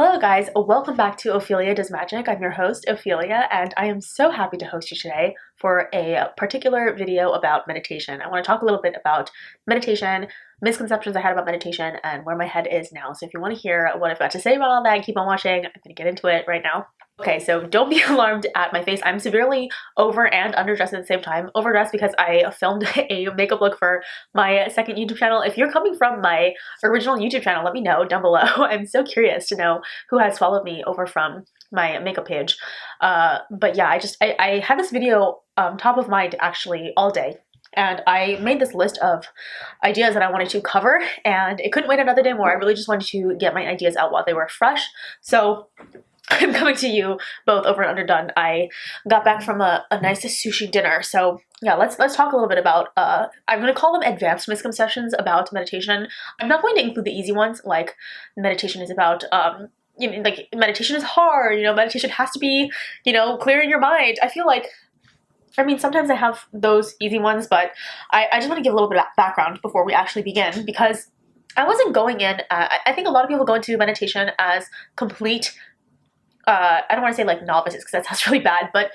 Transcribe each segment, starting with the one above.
Hello guys, welcome back to Ophelia Does Magic. I'm your host, Ophelia, and I am so happy to host you today for a particular video about meditation. I want to talk a little bit about meditation, misconceptions I had about meditation, and where my head is now. So if you want to hear what I've got to say about all that, keep on watching. I'm going to get into it right now. Okay, so don't be alarmed at my face. I'm severely over and underdressed at the same time. Overdressed because I filmed a makeup look for my second YouTube channel. If you're coming from my original YouTube channel, let me know down below. I'm so curious to know who has followed me over from my makeup page. But yeah, I had this video top of mind actually all day. And I made this list of ideas that I wanted to cover, and it couldn't wait another day more. I really just wanted to get my ideas out while they were fresh. So I'm coming to you both over and underdone. I got back from a nice sushi dinner. So yeah, let's talk a little bit about, I'm going to call them advanced misconceptions about meditation. I'm not going to include the easy ones, like meditation is about, like meditation is hard, meditation has to be, clearing your mind. I feel like, sometimes I have those easy ones, but I just want to give a little bit of background before we actually begin, because I wasn't going in, I think a lot of people go into meditation as complete I don't want to say like novices because that sounds really bad, but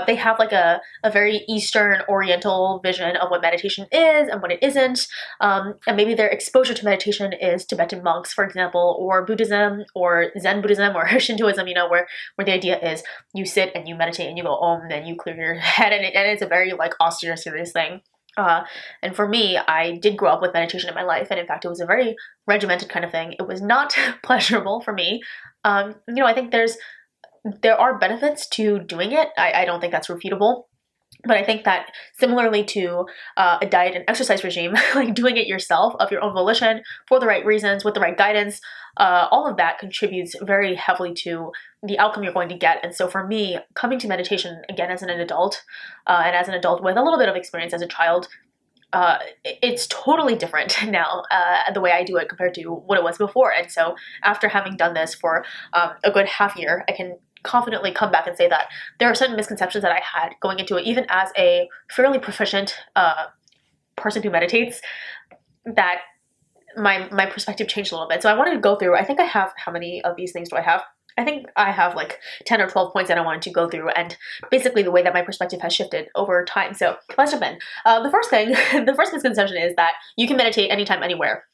they have like a very Eastern Oriental vision of what meditation is and what it isn't. And maybe their exposure to meditation is Tibetan monks, for example, or Buddhism or Zen Buddhism or Shintoism, where the idea is you sit and you meditate and you go om, then you clear your head, and it's a very like austere, serious thing. And for me, I did grow up with meditation in my life, and in fact, it was a very regimented kind of thing. It was not pleasurable for me. I think there are benefits to doing it. I don't think that's refutable. But I think that similarly to a diet and exercise regime, like doing it yourself of your own volition for the right reasons, with the right guidance, all of that contributes very heavily to the outcome you're going to get. And so for me, coming to meditation again as an adult, and as an adult with a little bit of experience as a child, it's totally different now, the way I do it compared to what it was before. And so after having done this for a good half year, I can confidently come back and say that there are certain misconceptions that I had going into it, even as a fairly proficient person who meditates, that my perspective changed a little bit. So I wanted to go through, I think I have, how many of these things do I have? I think I have like 10 or 12 points that I wanted to go through, and basically the way that my perspective has shifted over time. So let's jump in. The first misconception is that you can meditate anytime, anywhere.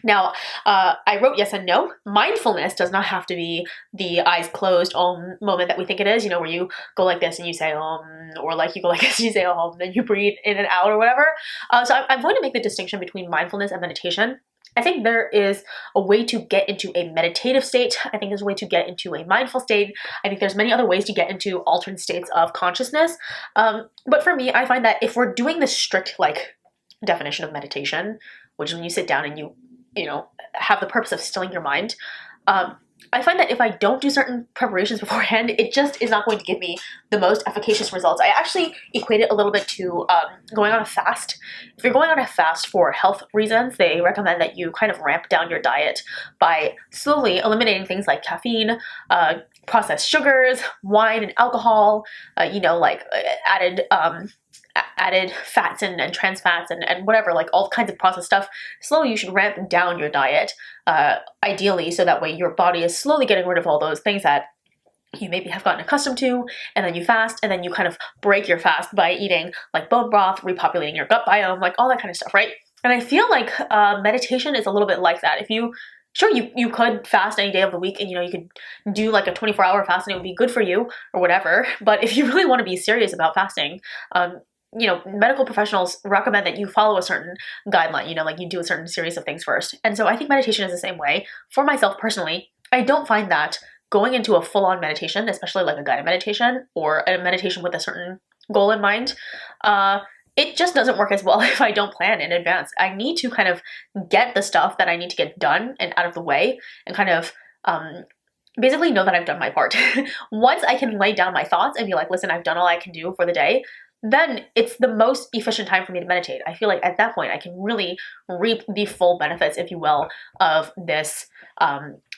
Now, I wrote yes and no. Mindfulness does not have to be the eyes closed om moment that we think it is, where you go like this and you say om, or like you go like this and you say om, then you breathe in and out or whatever. So I'm going to make the distinction between mindfulness and meditation. I think there is a way to get into a meditative state. I think there's a way to get into a mindful state. I think there's many other ways to get into alternate states of consciousness. But for me, I find that if we're doing the strict like definition of meditation, which is when you sit down and you have the purpose of stilling your mind, I find that if I don't do certain preparations beforehand, it just is not going to give me the most efficacious results. I actually equate it a little bit to going on a fast. If you're going on a fast for health reasons, they recommend that you kind of ramp down your diet by slowly eliminating things like caffeine, processed sugars, wine and alcohol, like added fats and trans fats and whatever, like all kinds of processed stuff. Slowly you should ramp down your diet, ideally, so that way your body is slowly getting rid of all those things that you maybe have gotten accustomed to, and then you fast, and then you kind of break your fast by eating like bone broth, repopulating your gut biome, like all that kind of stuff, right? And I feel like meditation is a little bit like that. Sure, you could fast any day of the week, and you could do like a 24-hour fast and it would be good for you or whatever, but if you really want to be serious about fasting, medical professionals recommend that you follow a certain guideline, like you do a certain series of things first. And so I think meditation is the same way. For myself personally, I don't find that going into a full-on meditation, especially like a guided meditation or a meditation with a certain goal in mind, it just doesn't work as well if I don't plan in advance. I need to kind of get the stuff that I need to get done and out of the way, and kind of basically know that I've done my part. Once I can lay down my thoughts and be like, listen, I've done all I can do for the day, then it's the most efficient time for me to meditate. I feel like at that point I can really reap the full benefits, if you will, of this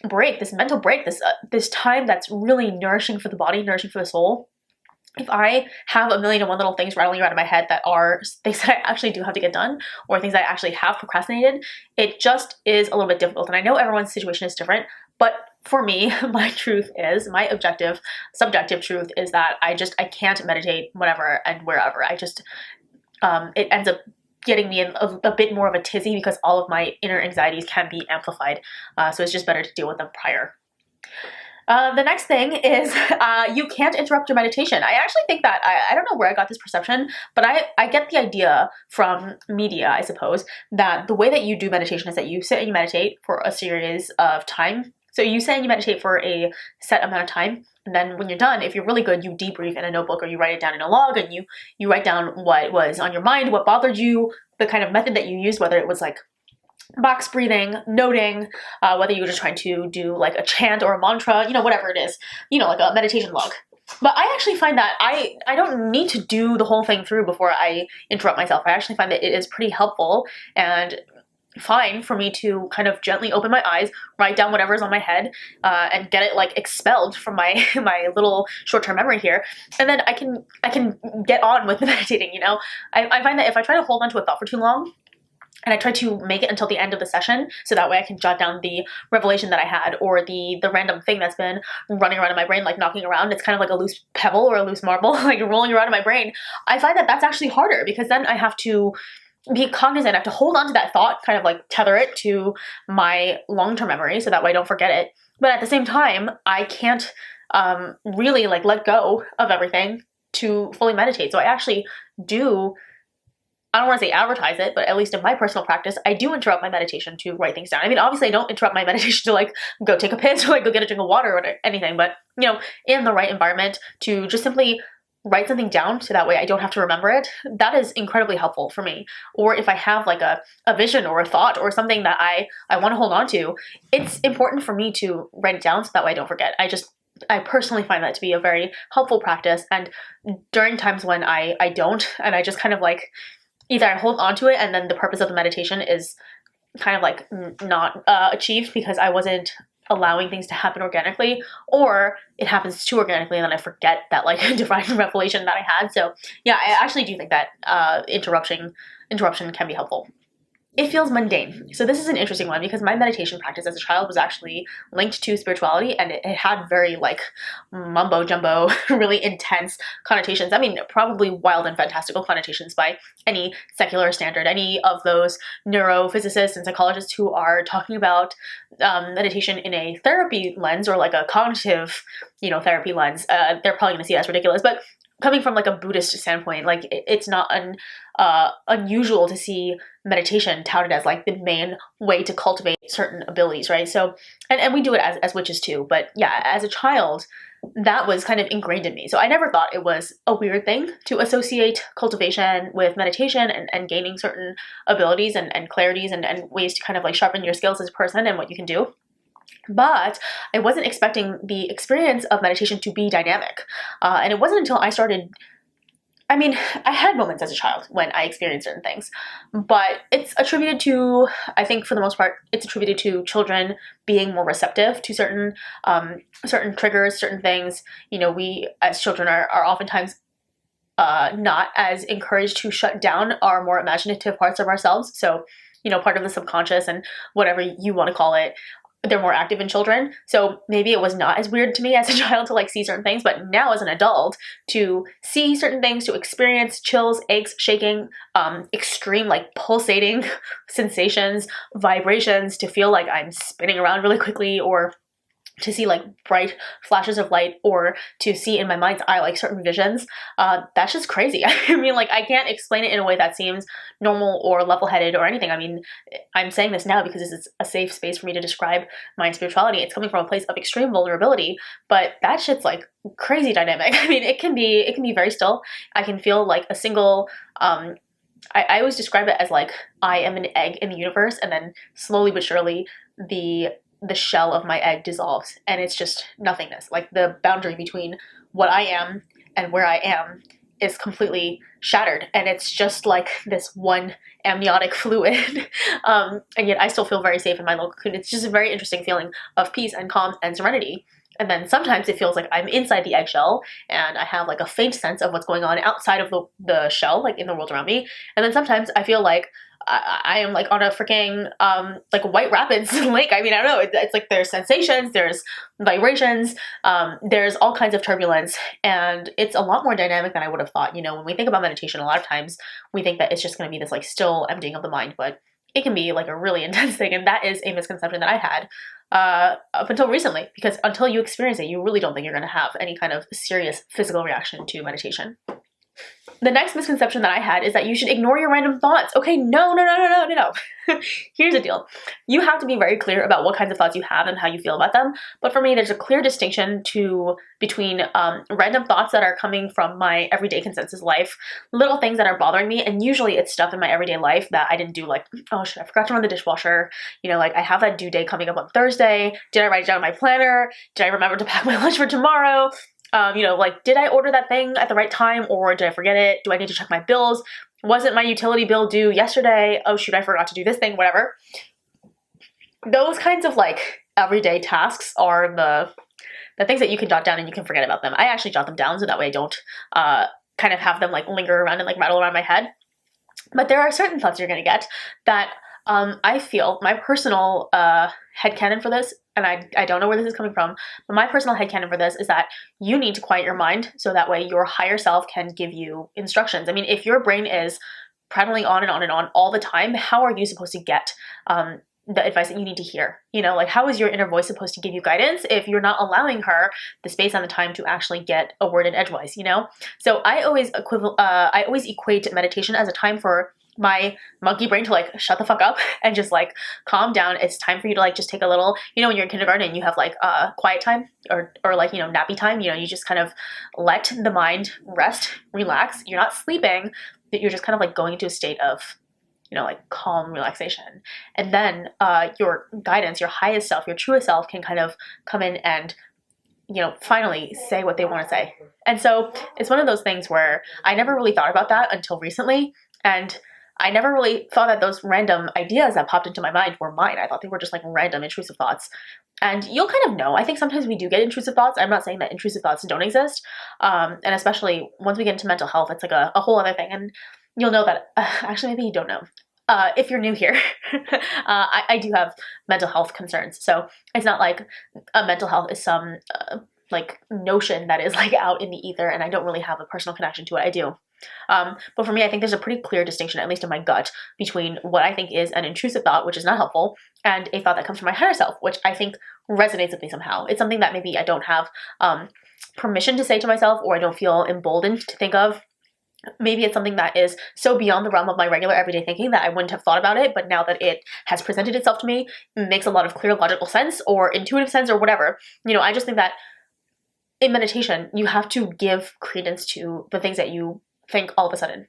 break, this mental break, this time that's really nourishing for the body, nourishing for the soul. If I have a million and one little things rattling around in my head that are things that I actually do have to get done, or things that I actually have procrastinated, it just is a little bit difficult. And I know everyone's situation is different, but for me, my subjective truth is that I can't meditate whenever and wherever. It ends up getting me in a bit more of a tizzy because all of my inner anxieties can be amplified. So it's just better to deal with them prior. The next thing is you can't interrupt your meditation. I actually think that, I don't know where I got this perception, but I get the idea from media, I suppose, that the way that you do meditation is that you sit and you meditate for a series of time. So you sit and you meditate for a set amount of time, and then when you're done, if you're really good, you debrief in a notebook or you write it down in a log, and you write down what was on your mind, what bothered you, the kind of method that you used, whether it was like box breathing, noting, whether you were just trying to do like a chant or a mantra, whatever it is, like a meditation log. But I actually find that I don't need to do the whole thing through before I interrupt myself. I actually find that it is pretty helpful and fine for me to kind of gently open my eyes, write down whatever's on my head, and get it like expelled from my my little short-term memory here, and then I can get on with meditating. I find that if I try to hold on to a thought for too long, and I try to make it until the end of the session, so that way I can jot down the revelation that I had, or the random thing that's been running around in my brain, like knocking around. It's kind of like a loose pebble or a loose marble, like rolling around in my brain. I find that that's actually harder, because then I have to be cognizant. I have to hold on to that thought, kind of like tether it to my long-term memory, so that way I don't forget it. But at the same time, I can't really like let go of everything to fully meditate. So I actually do, I don't want to say advertise it, but at least in my personal practice, I do interrupt my meditation to write things down. I mean, obviously I don't interrupt my meditation to like go take a piss or like go get a drink of water or anything, but in the right environment, to just simply write something down so that way I don't have to remember it, that is incredibly helpful for me. Or if I have like a vision or a thought or something that I want to hold on to, it's important for me to write it down so that way I don't forget. I personally find that to be a very helpful practice. And during times when I don't, and I just kind of like, either I hold on to it and then the purpose of the meditation is kind of like not achieved because I wasn't allowing things to happen organically, or it happens too organically and then I forget that like divine revelation that I had. So yeah, I actually do think that interruption can be helpful. It feels mundane. So this is an interesting one, because my meditation practice as a child was actually linked to spirituality, and it had very like mumbo jumbo, really intense connotations. I mean, probably wild and fantastical connotations by any secular standard. Any of those neurophysicists and psychologists who are talking about meditation in a therapy lens, or like a cognitive, therapy lens, they're probably going to see it as ridiculous. But coming from like a Buddhist standpoint, like it's not unusual to see meditation touted as like the main way to cultivate certain abilities, right? So, and we do it as witches too. But yeah, as a child, that was kind of ingrained in me. So I never thought it was a weird thing to associate cultivation with meditation and gaining certain abilities and clarities and ways to kind of like sharpen your skills as a person and what you can do. But I wasn't expecting the experience of meditation to be dynamic. And it wasn't until I started, I mean, I had moments as a child when I experienced certain things, but it's attributed to, I think for the most part, it's attributed to children being more receptive to certain triggers, certain things. We as children are oftentimes not as encouraged to shut down our more imaginative parts of ourselves. So, part of the subconscious and whatever you want to call it, they're more active in children. So maybe it was not as weird to me as a child to like see certain things, but now as an adult to see certain things, to experience chills, aches, shaking, extreme like pulsating sensations, vibrations, to feel like I'm spinning around really quickly, or to see like bright flashes of light, or to see in my mind's eye like certain visions, that's just crazy. I mean, like I can't explain it in a way that seems normal or level-headed or anything. I mean, I'm saying this now because this is a safe space for me to describe my spirituality. It's coming from a place of extreme vulnerability, but that shit's like crazy dynamic. I mean, it can be very still. I can feel like a single I always describe it as like I am an egg in the universe, and then slowly but surely the shell of my egg dissolves, and it's just nothingness. Like the boundary between what I am and where I am is completely shattered, and it's just like this one amniotic fluid. And yet I still feel very safe in my little cocoon. It's just a very interesting feeling of peace and calm and serenity. And then sometimes it feels like I'm inside the eggshell and I have like a faint sense of what's going on outside of the shell, like in the world around me. And then sometimes I feel like I am like on a freaking like White Rapids lake. I mean, I don't know. It's like there's sensations, there's vibrations, there's all kinds of turbulence, and it's a lot more dynamic than I would have thought. You know, when we think about meditation, a lot of times we think that it's just going to be this like still emptying of the mind, but it can be like a really intense thing, and that is a misconception that I had up until recently, because until you experience it, you really don't think you're going to have any kind of serious physical reaction to meditation. The next misconception that I had is that you should ignore your random thoughts. Okay, no. Here's the deal. You have to be very clear about what kinds of thoughts you have and how you feel about them. But for me, there's a clear distinction between random thoughts that are coming from my everyday consensus life, little things that are bothering me, and usually it's stuff in my everyday life that I didn't do, like, oh shit, I forgot to run the dishwasher. You know, like I have that due date coming up on Thursday. Did I write it down in my planner? Did I remember to pack my lunch for tomorrow? You know, like, did I order that thing at the right time or did I forget it? Do I need to check my bills? Wasn't my utility bill due yesterday? Oh shoot, I forgot to do this thing, whatever. Those kinds of like everyday tasks are the things that you can jot down and you can forget about them. I actually jot them down so that way I don't kind of have them like linger around and like rattle around my head. But there are certain thoughts you're going to get that I feel my personal headcanon for this, and I don't know where this is coming from, but my personal headcanon for this is that you need to quiet your mind so that way your higher self can give you instructions. I mean, if your brain is prattling on and on and on all the time, how are you supposed to get the advice that you need to hear? You know, like how is your inner voice supposed to give you guidance if you're not allowing her the space and the time to actually get a word in edgewise, you know? So I always equate meditation as a time for my monkey brain to like shut the fuck up and just like calm down. It's time for you to like just take a little, you know, when you're in kindergarten and you have like quiet time or like, you know, nappy time, you know, you just kind of let the mind rest, relax. You're not sleeping, that you're just kind of like going into a state of, you know, like calm relaxation. And then your guidance, your highest self, your truest self can kind of come in and, you know, finally say what they want to say. And so it's one of those things where I never really thought about that until recently. And I never really thought that those random ideas that popped into my mind were mine. I thought they were just like random intrusive thoughts. And you'll kind of know. I think sometimes we do get intrusive thoughts. I'm not saying that intrusive thoughts don't exist. And especially once we get into mental health, it's like a whole other thing. And you'll know that, actually, maybe you don't know. If you're new here, I do have mental health concerns. So it's not like a mental health is some like notion that is like out in the ether and I don't really have a personal connection to it. I do. But for me, I think there's a pretty clear distinction, at least in my gut, between what I think is an intrusive thought, which is not helpful, and a thought that comes from my higher self, which I think resonates with me somehow. It's something that maybe I don't have permission to say to myself, or I don't feel emboldened to think of. Maybe it's something that is so beyond the realm of my regular everyday thinking that I wouldn't have thought about it, but now that it has presented itself to me, it makes a lot of clear logical sense or intuitive sense or whatever. You know, I just think that in meditation, you have to give credence to the things that you think all of a sudden,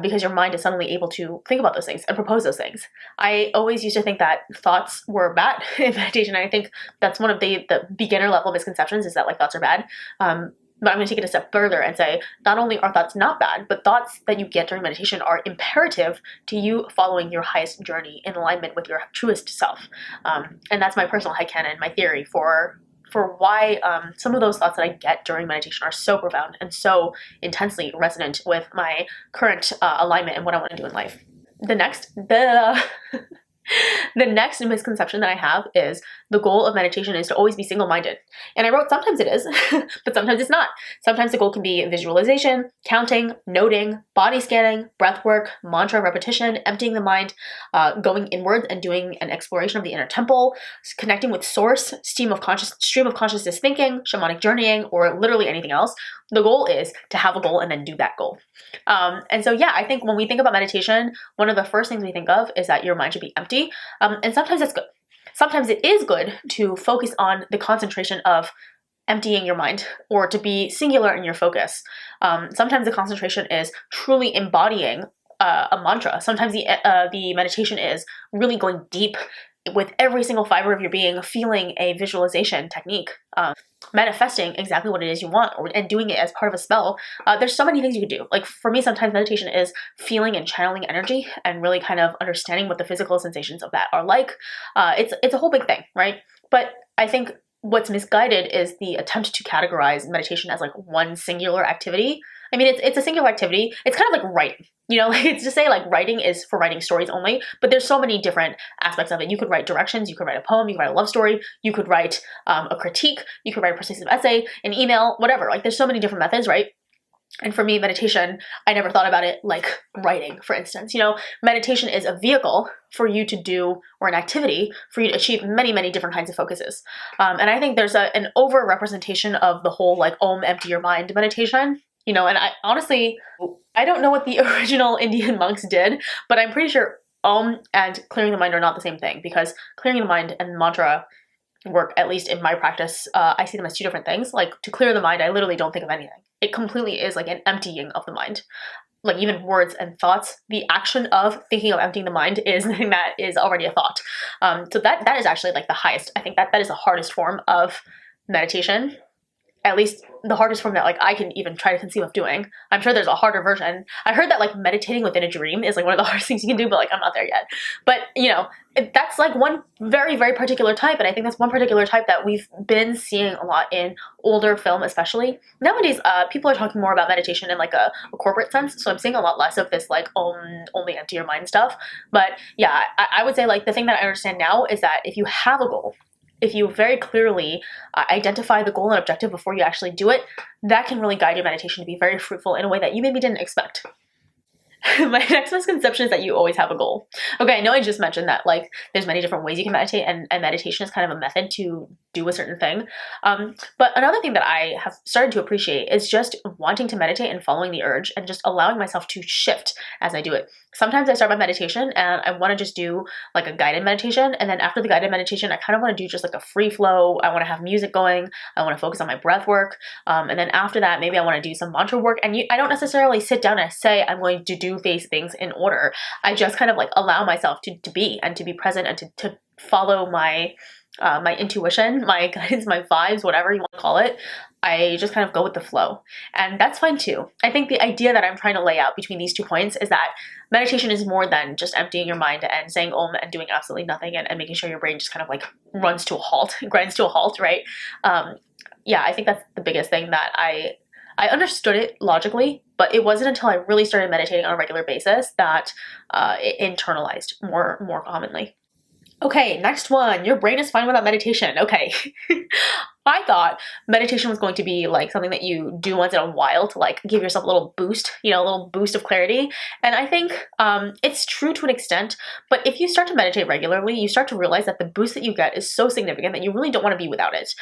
because your mind is suddenly able to think about those things and propose those things. I always used to think that thoughts were bad in meditation. I think that's one of the beginner level misconceptions, is that like thoughts are bad. But I'm going to take it a step further and say not only are thoughts not bad, but thoughts that you get during meditation are imperative to you following your highest journey in alignment with your truest self. And that's my personal headcanon, my theory for why some of those thoughts that I get during meditation are so profound and so intensely resonant with my current alignment and what I want to do in life. The next misconception that I have is the goal of meditation is to always be single-minded. And I wrote sometimes it is, but sometimes it's not. Sometimes the goal can be visualization, counting, noting, body scanning, breath work, mantra repetition, emptying the mind, going inwards and doing an exploration of the inner temple, connecting with source, stream of consciousness thinking, shamanic journeying, or literally anything else. The goal is to have a goal and then do that goal. And so, yeah, I think when we think about meditation, one of the first things we think of is that your mind should be empty. And sometimes it's good. Sometimes it is good to focus on the concentration of emptying your mind or to be singular in your focus. Sometimes the concentration is truly embodying a mantra. Sometimes the meditation is really going deep with every single fiber of your being, feeling a visualization technique, manifesting exactly what it is you want, and doing it as part of a spell. There's so many things you can do. Like for me, sometimes meditation is feeling and channeling energy and really kind of understanding what the physical sensations of that are like. It's a whole big thing, right? But I think what's misguided is the attempt to categorize meditation as like one singular activity. I mean, it's a singular activity. It's kind of like writing, like it's to say like writing is for writing stories only, but there's so many different aspects of it. You could write directions, you could write a poem, you could write a love story, you could write a critique, you could write a persuasive essay, an email, whatever. Like there's so many different methods, right? And for me, meditation, I never thought about it like writing, for instance. Meditation is a vehicle for you to do, or an activity for you to achieve many, many different kinds of focuses. And I think there's an over-representation of the whole like Om, empty your mind meditation. And I honestly, I don't know what the original Indian monks did, but I'm pretty sure Om and clearing the mind are not the same thing, because clearing the mind and mantra work, at least in my practice, I see them as two different things. Like to clear the mind, I literally don't think of anything. It completely is like an emptying of the mind. Like even words and thoughts, the action of thinking of emptying the mind is something that is already a thought. So that is actually like the highest. I think that is the hardest form of meditation. At least the hardest form that like I can even try to conceive of doing. I'm sure there's a harder version. I heard that like meditating within a dream is like one of the hardest things you can do, but like I'm not there yet. But that's like one very, very particular type. And I think that's one particular type that we've been seeing a lot in older film, especially. Nowadays, people are talking more about meditation in like a corporate sense. So I'm seeing a lot less of this like only empty your mind stuff. But yeah, I would say like the thing that I understand now is that if you have a goal, if you very clearly identify the goal and objective before you actually do it, that can really guide your meditation to be very fruitful in a way that you maybe didn't expect. My next misconception is that you always have a goal. Okay, I know I just mentioned that like there's many different ways you can meditate, and meditation is kind of a method to do a certain thing. But another thing that I have started to appreciate is just wanting to meditate and following the urge and just allowing myself to shift as I do it. Sometimes I start my meditation and I want to just do like a guided meditation, and then after the guided meditation, I kind of want to do just like a free flow. I want to have music going. I want to focus on my breath work. And then after that, maybe I want to do some mantra work. And I don't necessarily sit down and say I'm going to do these things in order. I just kind of like allow myself to be and to be present and to follow my intuition, my guidance, my vibes, whatever you want to call it. I just kind of go with the flow. And that's fine too. I think the idea that I'm trying to lay out between these 2 points is that meditation is more than just emptying your mind and saying Om and doing absolutely nothing and making sure your brain just kind of like runs to a halt, grinds to a halt, right? Yeah, I think that's the biggest thing that I understood it logically, but it wasn't until I really started meditating on a regular basis that it internalized more commonly. Okay, next one. Your brain is fine without meditation. Okay. I thought meditation was going to be like something that you do once in a while to like give yourself a little boost, a little boost of clarity. And I think it's true to an extent, but if you start to meditate regularly, you start to realize that the boost that you get is so significant that you really don't want to be without it.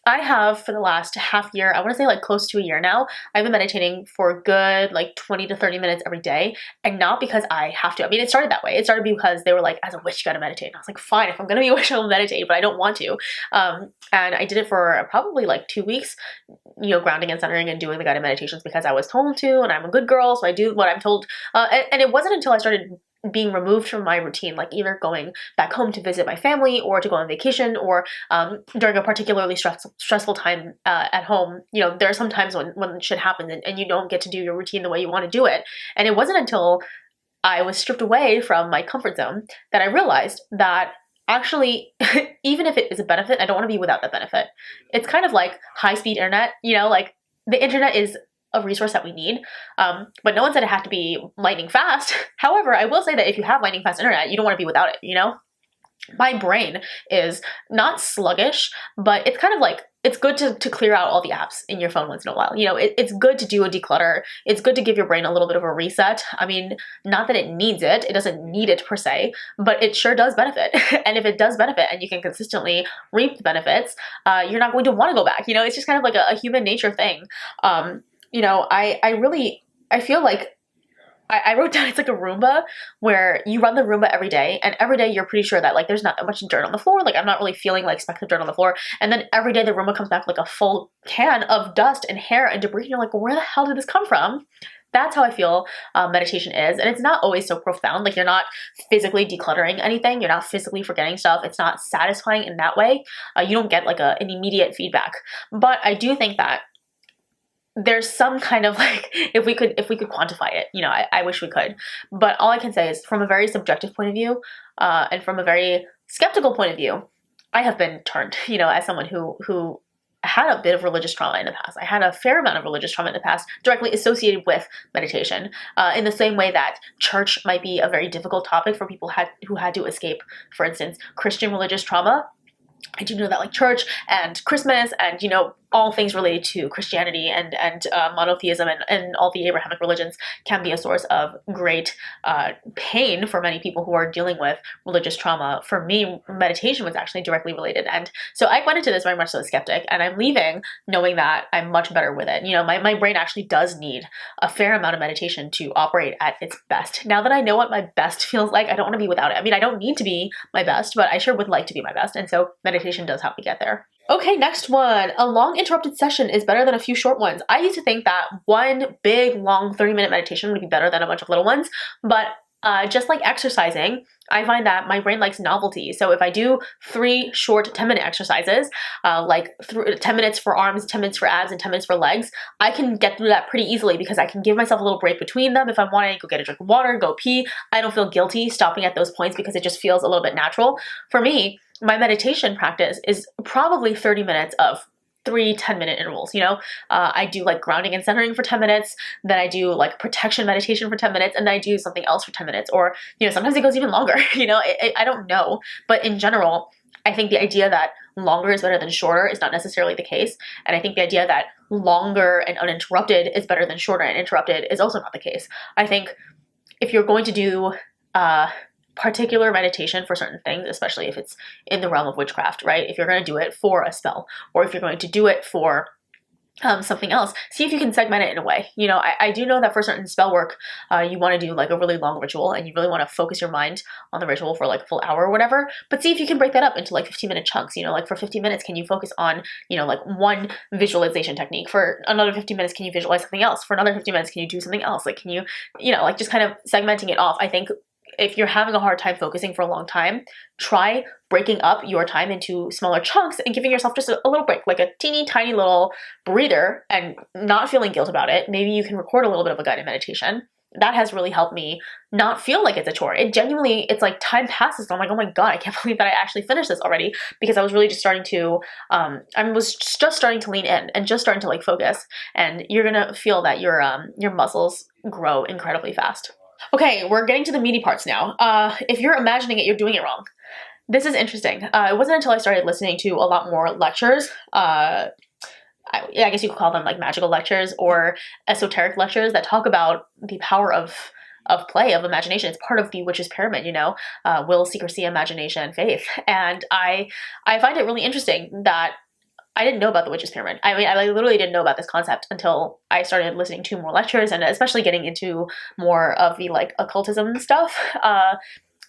I have for the last half year, I want to say like close to a year now, I've been meditating for a good like 20 to 30 minutes every day. And not because I have to. I mean, it started that way. It started because they were like, as a witch, you got to meditate. And I was like, fine, if I'm going to be a witch, I'll meditate, but I don't want to. And I did it for probably like 2 weeks, grounding and centering and doing the guided meditations because I was told to, and I'm a good girl, so I do what I'm told. And it wasn't until I started being removed from my routine, like either going back home to visit my family or to go on vacation or during a particularly stressful time at home. There are some times when shit happens and you don't get to do your routine the way you want to do it. And it wasn't until I was stripped away from my comfort zone that I realized that actually, even if it is a benefit, I don't want to be without that benefit. It's kind of like high-speed internet, like the internet is a resource that we need, but no one said it had to be lightning fast. However, I will say that if you have lightning fast internet, you don't want to be without it, My brain is not sluggish, but it's kind of like, it's good to clear out all the apps in your phone once in a while. It's good to do a declutter. It's good to give your brain a little bit of a reset. I mean, not that it needs it. It doesn't need it per se, but it sure does benefit. And if it does benefit and you can consistently reap the benefits, you're not going to want to go back. It's just kind of like a human nature thing. I feel like I wrote down it's like a Roomba where you run the Roomba every day, and every day you're pretty sure that like there's not that much dirt on the floor. Like I'm not really feeling like specks of dirt on the floor. And then every day the Roomba comes back like a full can of dust and hair and debris. And you're like, where the hell did this come from? That's how I feel meditation is. And it's not always so profound. Like you're not physically decluttering anything. You're not physically forgetting stuff. It's not satisfying in that way. You don't get like an immediate feedback. But I do think that there's some kind of like, if we could quantify it, I wish we could. But all I can say is from a very subjective point of view, and from a very skeptical point of view, I have been turned, as someone who had a bit of religious trauma in the past. I had a fair amount of religious trauma in the past directly associated with meditation. In the same way that church might be a very difficult topic for people who had to escape, for instance, Christian religious trauma. I do know that like church and Christmas and, all things related to Christianity and monotheism and all the Abrahamic religions can be a source of great pain for many people who are dealing with religious trauma. For me, meditation was actually directly related. And so I went into this very much so a skeptic, and I'm leaving knowing that I'm much better with it. My brain actually does need a fair amount of meditation to operate at its best. Now that I know what my best feels like, I don't want to be without it. I mean, I don't need to be my best, but I sure would like to be my best. And so meditation does help me get there. Okay, next one. A long interrupted session is better than a few short ones. I used to think that one big, long 30-minute meditation would be better than a bunch of little ones, but just like exercising, I find that my brain likes novelty. So if I do 3 short 10-minute exercises, like 10 minutes for arms, 10 minutes for abs, and 10 minutes for legs, I can get through that pretty easily because I can give myself a little break between them. If I want to go get a drink of water, go pee, I don't feel guilty stopping at those points because it just feels a little bit natural. For me, my meditation practice is probably 30 minutes of 3 10-minute intervals. I do like grounding and centering for 10 minutes, then I do like protection meditation for 10 minutes, and then I do something else for 10 minutes, or sometimes it goes even longer. I don't know, but in general, I think the idea that longer is better than shorter is not necessarily the case, and I think the idea that longer and uninterrupted is better than shorter and interrupted is also not the case. I think if you're going to do particular meditation for certain things, especially if it's in the realm of witchcraft, right? If you're going to do it for a spell, or if you're going to do it for something else, see if you can segment it in a way. I do know that for certain spell work, you want to do like a really long ritual and you really want to focus your mind on the ritual for like a full hour or whatever, but see if you can break that up into like 15-minute chunks. Like for 15 minutes, can you focus on, like one visualization technique? For another 15 minutes, can you visualize something else? For another 15 minutes, can you do something else? Like, can you, like just kind of segmenting it off. I think if you're having a hard time focusing for a long time, try breaking up your time into smaller chunks and giving yourself just a little break, like a teeny tiny little breather, and not feeling guilt about it. Maybe you can record a little bit of a guided meditation. That has really helped me not feel like it's a chore. It's like time passes and I'm like, oh my God, I can't believe that I actually finished this already, because I was really just starting to, starting to lean in and just starting to like focus, and you're gonna feel that your muscles grow incredibly fast. Okay, we're getting to the meaty parts now. If you're imagining it, you're doing it wrong. This is interesting. It wasn't until I started listening to a lot more lectures, I guess you could call them like magical lectures or esoteric lectures that talk about the power of play, of imagination. It's part of the witch's pyramid, will, secrecy, imagination, faith. And I find it really interesting that I didn't know about the witch's pyramid. I mean, I literally didn't know about this concept until I started listening to more lectures and especially getting into more of the like occultism stuff.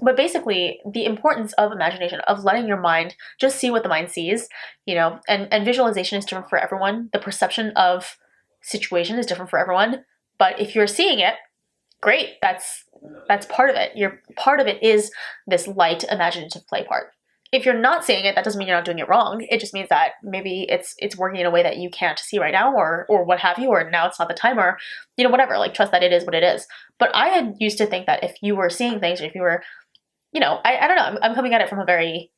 But basically, the importance of imagination, of letting your mind just see what the mind sees, and visualization is different for everyone. The perception of situation is different for everyone. But if you're seeing it, great. That's part of it. Part of it is this light imaginative play part. If you're not seeing it, that doesn't mean you're not doing it wrong. It just means that maybe it's working in a way that you can't see right now, or what have you, or now it's not the time, or whatever. Like, trust that it is what it is. But I had used to think that if you were seeing things, or if you were, I don't know. I'm coming at it from a very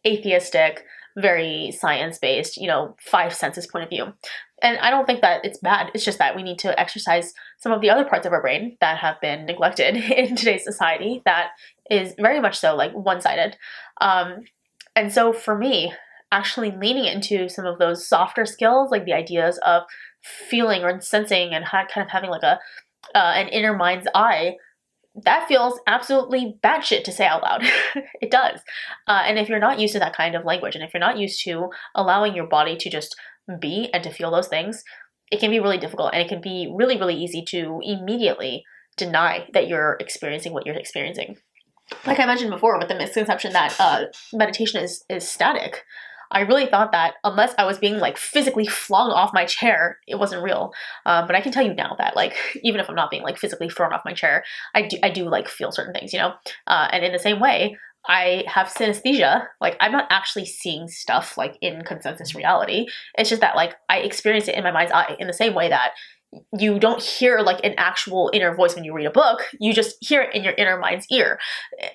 atheistic, very science-based, 5 senses point of view. And I don't think that it's bad. It's just that we need to exercise some of the other parts of our brain that have been neglected in today's society, that is very much so like one-sided. And so for me, actually leaning into some of those softer skills, like the ideas of feeling or sensing and kind of having like an inner mind's eye, that feels absolutely batshit to say out loud. It does. And if you're not used to that kind of language, and if you're not used to allowing your body to just be and to feel those things, it can be really difficult, and it can be really, really easy to immediately deny that you're experiencing what you're experiencing. Like I mentioned before, with the misconception that meditation is static, I really thought that unless I was being like physically flung off my chair, it wasn't real. But I can tell you now that like, even if I'm not being like physically thrown off my chair, I do like feel certain things, and in the same way, I have synesthesia. Like, I'm not actually seeing stuff like in consensus reality. It's just that like I experience it in my mind's eye in the same way that you don't hear like an actual inner voice when you read a book. You just hear it in your inner mind's ear.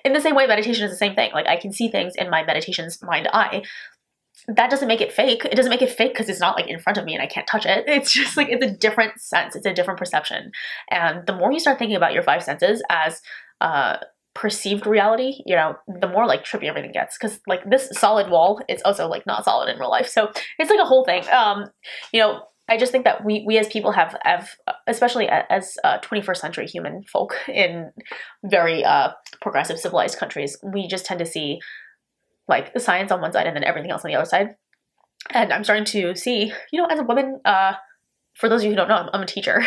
In the same way, meditation is the same thing. Like I can see things in my meditation's mind eye. That doesn't make it fake. It doesn't make it fake because it's not like in front of me and I can't touch it. It's just like, it's a different sense. It's a different perception. And the more you start thinking about your five senses as perceived reality, you know, the more like trippy everything gets. Because like this solid wall is also like not solid in real life. So it's like a whole thing. You know, I just think that we as people have especially as 21st century human folk in very progressive civilized countries, we just tend to see like the science on one side and then everything else on the other side. And I'm starting to see, you know, as a woman, for those of you who don't know, I'm a teacher.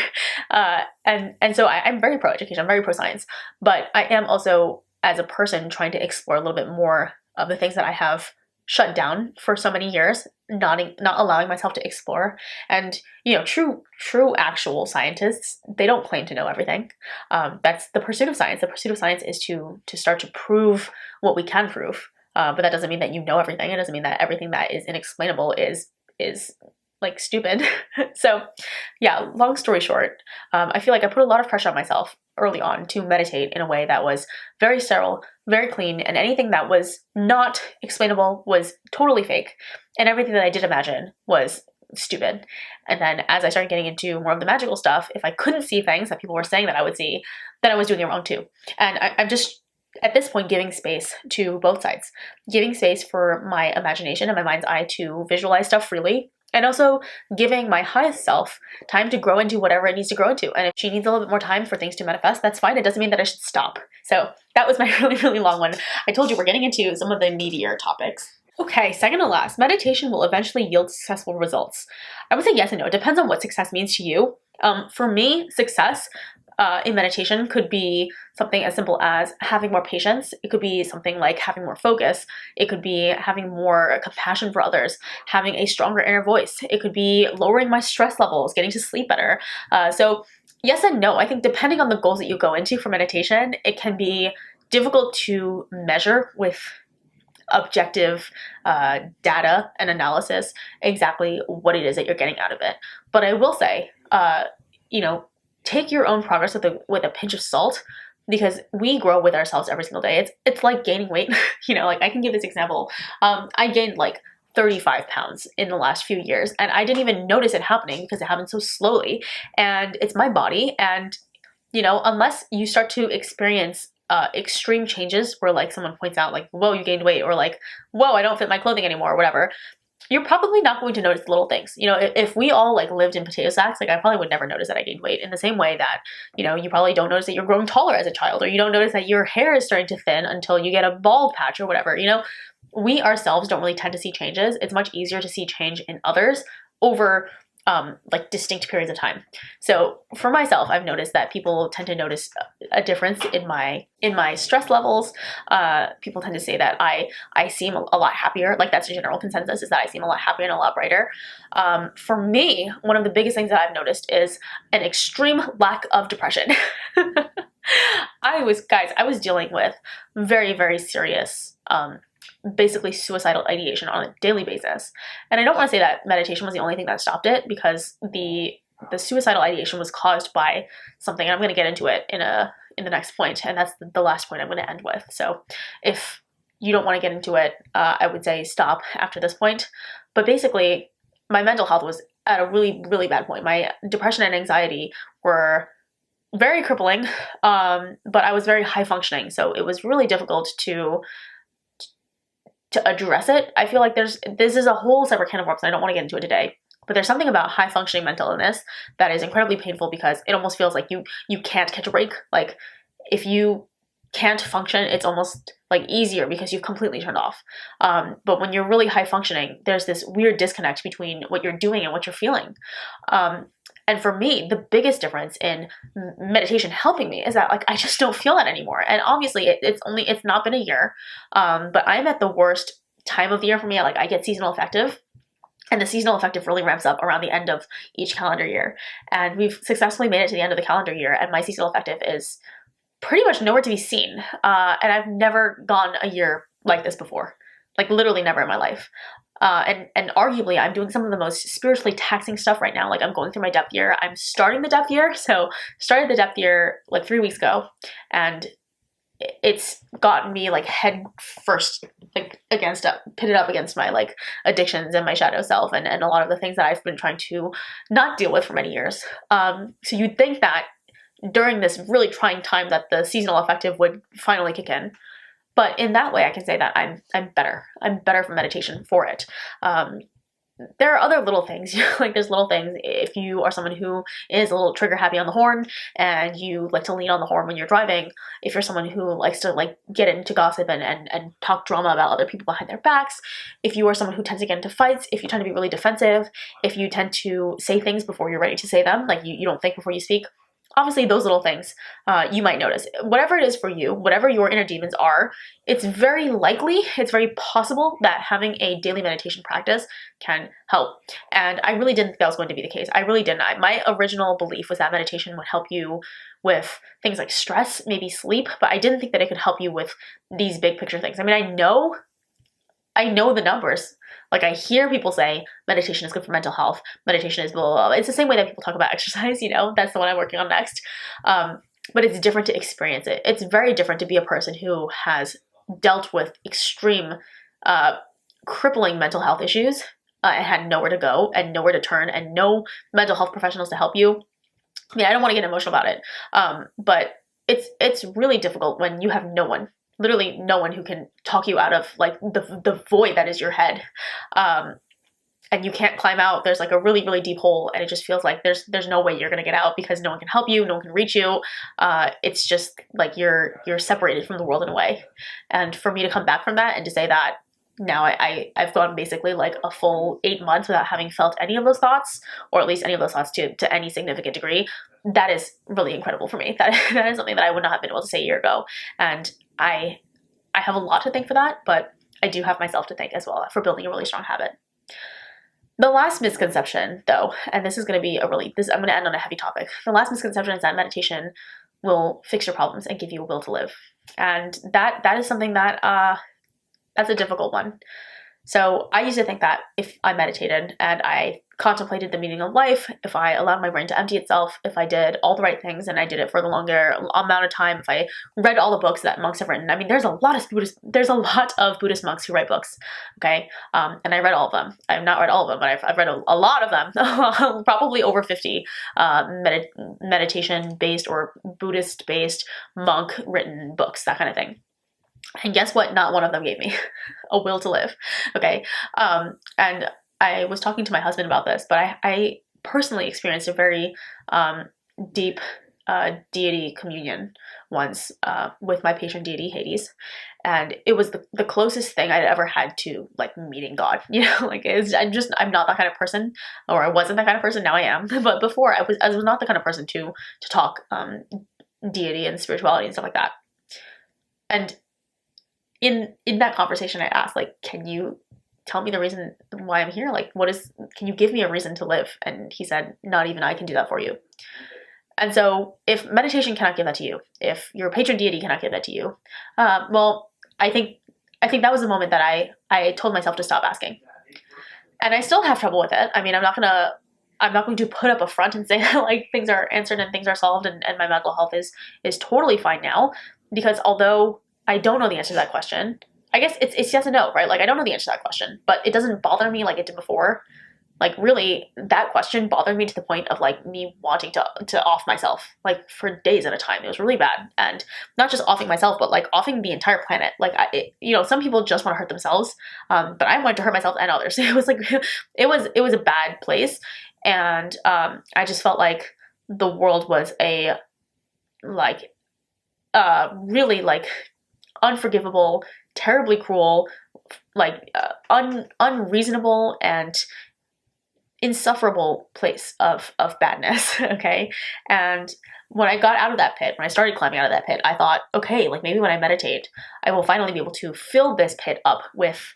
And so I'm very pro-education, I'm very pro-science, but I am also, as a person, trying to explore a little bit more of the things that I have shut down for so many years, not allowing myself to explore. And, you know, true actual scientists, they don't claim to know everything. That's the pursuit of science. The pursuit of science is to start to prove what we can prove. But that doesn't mean that you know everything. It doesn't mean that everything that is inexplainable is like stupid. So yeah, long story short, I feel like I put a lot of pressure on myself early on to meditate in a way that was very sterile, very clean, and anything that was not explainable was totally fake, and everything that I did imagine was stupid. And then as I started getting into more of the magical stuff, if I couldn't see things that people were saying that I would see, then I was doing it wrong too. And I'm just at this point giving space to both sides, giving space for my imagination and my mind's eye to visualize stuff freely, and also giving my highest self time to grow into whatever it needs to grow into. And if she needs a little bit more time for things to manifest, that's fine. It doesn't mean that I should stop. So that was my really, really long one. I told you we're getting into some of the meatier topics. Okay, second to last, meditation will eventually yield successful results. I would say yes and no. It depends on what success means to you. For me, success in meditation could be something as simple as having more patience. It could be something like having more focus. It could be having more compassion for others, having a stronger inner voice. It could be lowering my stress levels, getting to sleep better. So yes and no. I think depending on the goals that you go into for meditation, it can be difficult to measure with objective data and analysis exactly what it is that you're getting out of it. But I will say, you know, take your own progress with a pinch of salt, because we grow with ourselves every single day. It's like gaining weight. You know, like I can give this example. I gained like 35 pounds in the last few years, and I didn't even notice it happening because it happened so slowly. And it's my body. And, you know, unless you start to experience extreme changes where like someone points out like, whoa, you gained weight, or like, whoa, I don't fit my clothing anymore, or whatever, you're probably not going to notice little things. You know, if we all like lived in potato sacks, like I probably would never notice that I gained weight, in the same way that, you know, you probably don't notice that you're growing taller as a child, or you don't notice that your hair is starting to thin until you get a bald patch or whatever. You know, we ourselves don't really tend to see changes. It's much easier to see change in others over like distinct periods of time. So for myself, I've noticed that people tend to notice a difference in my stress levels. People tend to say that I seem a lot happier. Like that's a general consensus, is that I seem a lot happier and a lot brighter. For me, one of the biggest things that I've noticed is an extreme lack of depression. I was dealing with very, very serious basically suicidal ideation on a daily basis. And I don't want to say that meditation was the only thing that stopped it, because the suicidal ideation was caused by something, and I'm going to get into it in the next point, and that's the last point I'm going to end with. So if you don't want to get into it, I would say stop after this point. But basically, my mental health was at a really, really bad point. My depression and anxiety were very crippling, but I was very high functioning, so it was really difficult to address it. I feel like this is a whole separate can of worms, and I don't want to get into it today. But there's something about high functioning mental illness that is incredibly painful, because it almost feels like you can't catch a break. Like if you can't function, it's almost like easier because you've completely turned off. But when you're really high functioning, there's this weird disconnect between what you're doing and what you're feeling. And for me, the biggest difference in meditation helping me is that like I just don't feel that anymore. And obviously it's not been a year, but I'm at the worst time of the year for me. Like I get seasonal affective, and the seasonal affective really ramps up around the end of each calendar year. And we've successfully made it to the end of the calendar year, and my seasonal affective is pretty much nowhere to be seen. And I've never gone a year like this before, like literally never in my life. And arguably I'm doing some of the most spiritually taxing stuff right now. Like I'm going through my depth year. I'm starting the depth year. So started the depth year like 3 weeks ago, and it's gotten me like head first, like pitted up against my like addictions and my shadow self, and a lot of the things that I've been trying to not deal with for many years. So you'd think that during this really trying time that the seasonal affective would finally kick in. But in that way, I can say that I'm better. I'm better for meditation for it. There are other little things, like there's little things. If you are someone who is a little trigger happy on the horn and you like to lean on the horn when you're driving, if you're someone who likes to like get into gossip and talk drama about other people behind their backs, if you are someone who tends to get into fights, if you tend to be really defensive, if you tend to say things before you're ready to say them, like you don't think before you speak, obviously those little things you might notice. Whatever it is for you, whatever your inner demons are, it's very likely, it's very possible that having a daily meditation practice can help. And I really didn't think that was going to be the case. I really didn't. My original belief was that meditation would help you with things like stress, maybe sleep, but I didn't think that it could help you with these big picture things. I mean, I know the numbers. Like I hear people say meditation is good for mental health. Meditation is blah, blah, blah. It's the same way that people talk about exercise, that's the one I'm working on next. But it's different to experience it. It's very different to be a person who has dealt with extreme, crippling mental health issues and had nowhere to go and nowhere to turn and no mental health professionals to help you. I mean, I don't want to get emotional about it. But it's really difficult when you have no one, literally no one who can talk you out of like the void that is your head. And you can't climb out. There's like a really, really deep hole, and it just feels like there's no way you're gonna get out because no one can help you, no one can reach you. It's just like you're separated from the world in a way. And for me to come back from that and to say that now I've gone basically like a full 8 months without having felt any of those thoughts, or at least any of those thoughts to any significant degree, that is really incredible for me. That is something that I would not have been able to say a year ago. And I have a lot to thank for that, but I do have myself to thank as well for building a really strong habit. The last misconception, though, and this is going to be I'm going to end on a heavy topic. The last misconception is that meditation will fix your problems and give you a will to live. And that is something that, that's a difficult one. So I used to think that if I meditated and I contemplated the meaning of life, if I allowed my brain to empty itself, if I did all the right things and I did it for the longer amount of time, if I read all the books that monks have written. I mean, there's a lot of Buddhist monks who write books, okay? And I read all of them. I have not read all of them, but I've read a lot of them, probably over 50 meditation-based or Buddhist-based monk-written books, that kind of thing. And guess what? Not one of them gave me a will to live. Okay. And I was talking to my husband about this, but I personally experienced a very deep deity communion once with my patron deity, Hades. And it was the closest thing I'd ever had to like meeting God. Like I'm not that kind of person, or I wasn't that kind of person. Now I am. But before I was not the kind of person to talk deity and spirituality and stuff like that. And in that conversation, I asked, like, can you tell me the reason why I'm here? Like, can you give me a reason to live? And he said, not even I can do that for you. And so if meditation cannot give that to you, if your patron deity cannot give that to you, well, I think that was the moment that I told myself to stop asking. And I still have trouble with it. I mean, I'm not going to put up a front and say like things are answered and things are solved and my mental health is totally fine now, because although I don't know the answer to that question, I guess it's yes and no, right? Like I don't know the answer to that question, but it doesn't bother me like it did before. Like really, that question bothered me to the point of like me wanting to off myself like for days at a time. It was really bad. And not just offing myself, but like offing the entire planet. Like some people just want to hurt themselves, but I wanted to hurt myself and others. It was like it was a bad place, and I just felt like the world was a like really like unforgivable, terribly cruel, like unreasonable and insufferable place of badness. Okay. And when I got out of that pit, when I started climbing out of that pit, I thought, okay, like maybe when I meditate, I will finally be able to fill this pit up with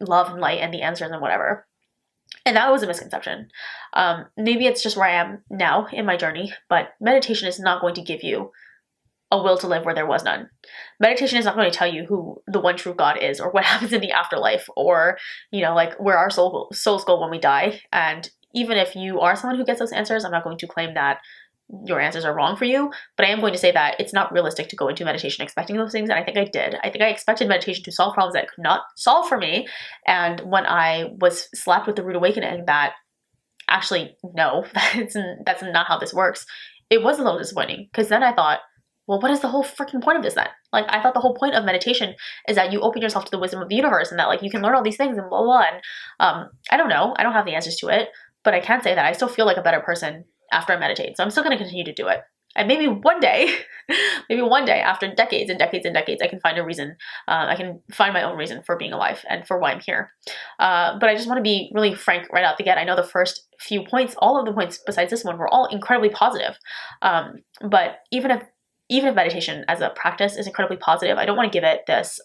love and light and the answers and whatever. And that was a misconception. Maybe it's just where I am now in my journey, but meditation is not going to give you a will to live where there was none. Meditation is not going to tell you who the one true God is, or what happens in the afterlife, or, you know, like where our souls go when we die. And even if you are someone who gets those answers, I'm not going to claim that your answers are wrong for you, but I am going to say that it's not realistic to go into meditation expecting those things, and I think I did. I think I expected meditation to solve problems that it could not solve for me, and when I was slapped with the rude awakening that actually, no, that's not how this works, it was a little disappointing, because then I thought, well, what is the whole freaking point of this then? Like, I thought the whole point of meditation is that you open yourself to the wisdom of the universe, and that, like, you can learn all these things and blah, blah, blah. And I don't know. I don't have the answers to it, but I can say that I still feel like a better person after I meditate. So I'm still going to continue to do it. And maybe one day, after decades and decades and decades, I can find a reason. I can find my own reason for being alive and for why I'm here. But I just want to be really frank right out the gate. I know the first few points, all of the points besides this one, were all incredibly positive. But even if meditation as a practice is incredibly positive, I don't want to give it this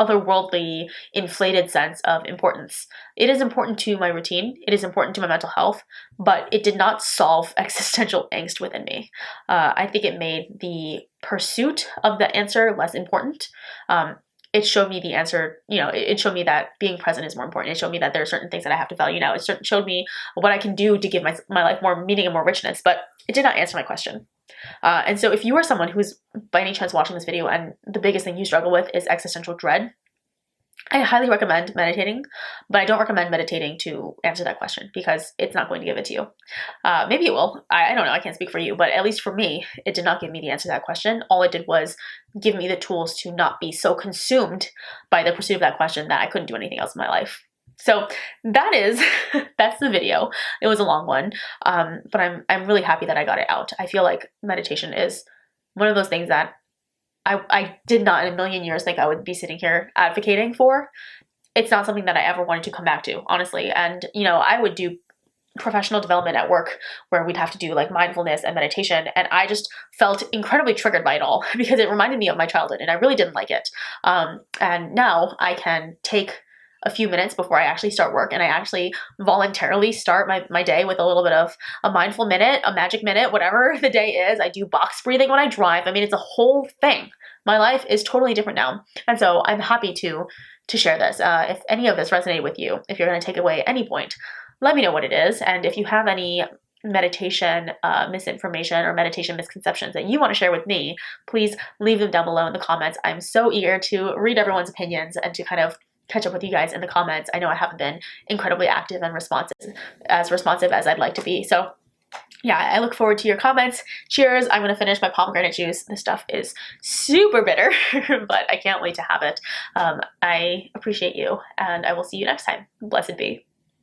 otherworldly, inflated sense of importance. It is important to my routine. It is important to my mental health, but it did not solve existential angst within me. I think it made the pursuit of the answer less important. It showed me the answer, you know, it showed me that being present is more important. It showed me that there are certain things that I have to value now. It showed me what I can do to give my life more meaning and more richness, but it did not answer my question. And so if you are someone who's by any chance watching this video and the biggest thing you struggle with is existential dread, I highly recommend meditating, but I don't recommend meditating to answer that question because it's not going to give it to you. Maybe it will. I don't know. I can't speak for you, but at least for me, it did not give me the answer to that question. All it did was give me the tools to not be so consumed by the pursuit of that question that I couldn't do anything else in my life. So that's the video. It was a long one, but I'm really happy that I got it out. I feel like meditation is one of those things that I did not in a million years think I would be sitting here advocating for. It's not something that I ever wanted to come back to, honestly. And, you know, I would do professional development at work where we'd have to do like mindfulness and meditation. And I just felt incredibly triggered by it all because it reminded me of my childhood and I really didn't like it. And now I can take a few minutes before I actually start work, and I actually voluntarily start my day with a little bit of a mindful minute, a magic minute, whatever the day is. I do box breathing when I drive. I mean, it's a whole thing. My life is totally different now. And so I'm happy to share this. If any of this resonated with you, if you're going to take away any point, let me know what it is. And if you have any meditation misinformation or meditation misconceptions that you want to share with me, please leave them down below in the comments. I'm so eager to read everyone's opinions and to kind of catch up with you guys in the comments. I know I haven't been incredibly active and responsive as I'd like to be. So yeah, I look forward to your comments. Cheers. I'm going to finish my pomegranate juice. This stuff is super bitter, but I can't wait to have it. I appreciate you, and I will see you next time. Blessed be.